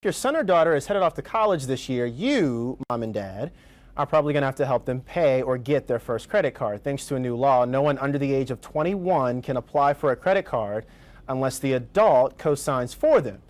If your son or daughter is headed off to college this year, you, mom and dad, are probably going to have to help them pay or get their first credit card. Thanks to a new law, no one under the age of 21 can apply for a credit card unless the adult co-signs for them.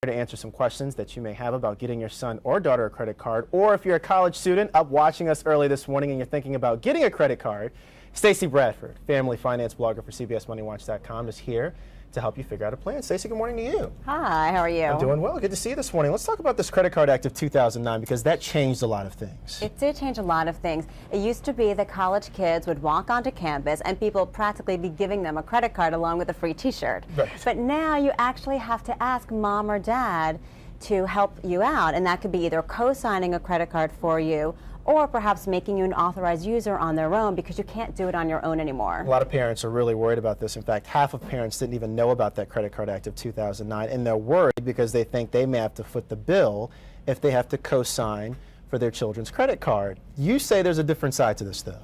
Here to answer some questions that you may have about getting your son or daughter a credit card, or if you're a college student up watching us early this morning and you're thinking about getting a credit card, Stacey Bradford, Family Finance Blogger for CBSMoneyWatch.com, is here to help you figure out a plan. Stacey, good morning to you. Hi, how are you? I'm doing well. Good to see you this morning. Let's talk about this Credit Card Act of 2009 because that changed a lot of things. It did change a lot of things. It used to be that college kids would walk onto campus and people practically be giving them a credit card along with a free t-shirt. Right. But now you actually have to ask mom or dad to help you out, and that could be either co-signing a credit card for you or perhaps making you an authorized user on their own because you can't do it on your own anymore. A lot of parents are really worried about this. In fact, half of parents didn't even know about that Credit Card Act of 2009, and they're worried because they think they may have to foot the bill if they have to co-sign for their children's credit card. You say there's a different side to this, though.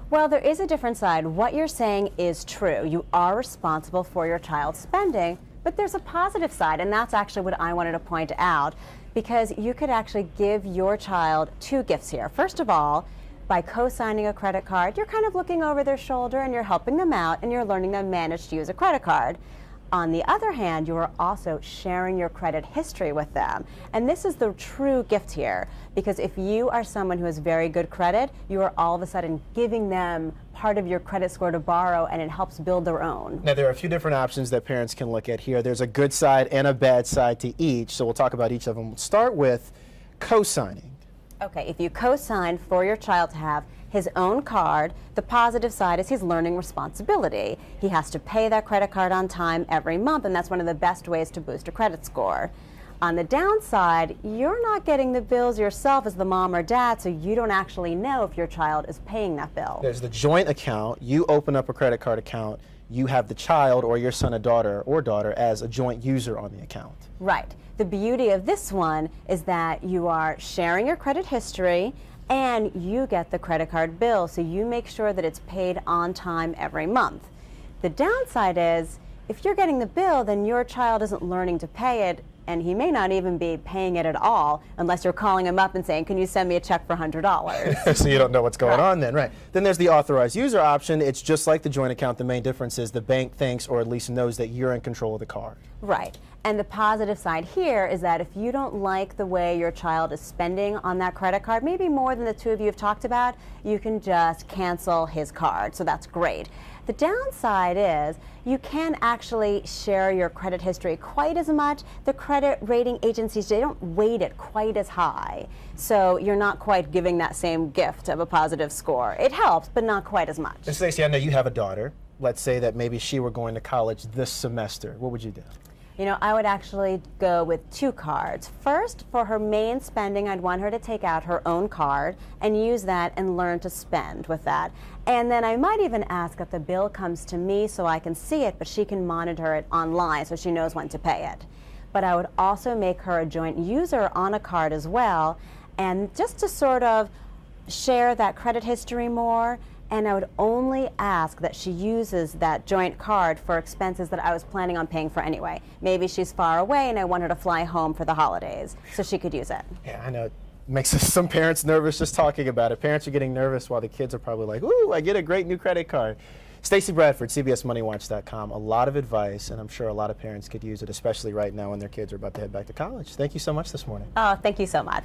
Well, there is a different side. What you're saying is true. You are responsible for your child's spending, but there's a positive side, and that's actually what I wanted to point out, because you could actually give your child two gifts here. First of all, by co-signing a credit card, you're kind of looking over their shoulder and you're helping them out and you're learning them manage to use a credit card. On the other hand, you are also sharing your credit history with them. And this is the true gift here, because if you are someone who has very good credit, you are all of a sudden giving them part of your credit score to borrow, and it helps build their own. Now, there are a few different options that parents can look at here. There's a good side and a bad side to each, so we'll talk about each of them. We'll start with co-signing. Okay, if you co-sign for your child to have his own card, the positive side is he's learning responsibility. He has to pay that credit card on time every month, and that's one of the best ways to boost a credit score. On the downside, you're not getting the bills yourself as the mom or dad, so you don't actually know if your child is paying that bill. There's the joint account. You open up a credit card account. You have the child or your son or daughter as a joint user on the account. Right. The beauty of this one is that you are sharing your credit history and you get the credit card bill, so you make sure that it's paid on time every month. The downside is if you're getting the bill, then your child isn't learning to pay it, and he may not even be paying it at all unless you're calling him up and saying, can you send me a check for $100? So you don't know what's going on then, right. Then there's the authorized user option. It's just like the joint account. The main difference is the bank thinks or at least knows that you're in control of the card. Right. And the positive side here is that if you don't like the way your child is spending on that credit card, maybe more than the two of you have talked about, you can just cancel his card. So that's great. The downside is you can't actually share your credit history quite as much. The credit rating agencies, they don't weight it quite as high. So you're not quite giving that same gift of a positive score. It helps, but not quite as much. And Stacey, I know you have a daughter. Let's say that maybe she were going to college this semester. What would you do? You know, I would actually go with two cards. First, for her main spending, I'd want her to take out her own card and use that and learn to spend with that. And then I might even ask if the bill comes to me so I can see it, but she can monitor it online so she knows when to pay it. But I would also make her a joint user on a card as well, and just to sort of share that credit history more. And I would only ask that she uses that joint card for expenses that I was planning on paying for anyway. Maybe she's far away and I want her to fly home for the holidays, so she could use it. Yeah, I know. It makes some parents nervous just talking about it. Parents are getting nervous while the kids are probably like, ooh, I get a great new credit card. Stacey Bradford, CBSMoneyWatch.com. A lot of advice, and I'm sure a lot of parents could use it, especially right now when their kids are about to head back to college. Thank you so much this morning. Oh, thank you so much.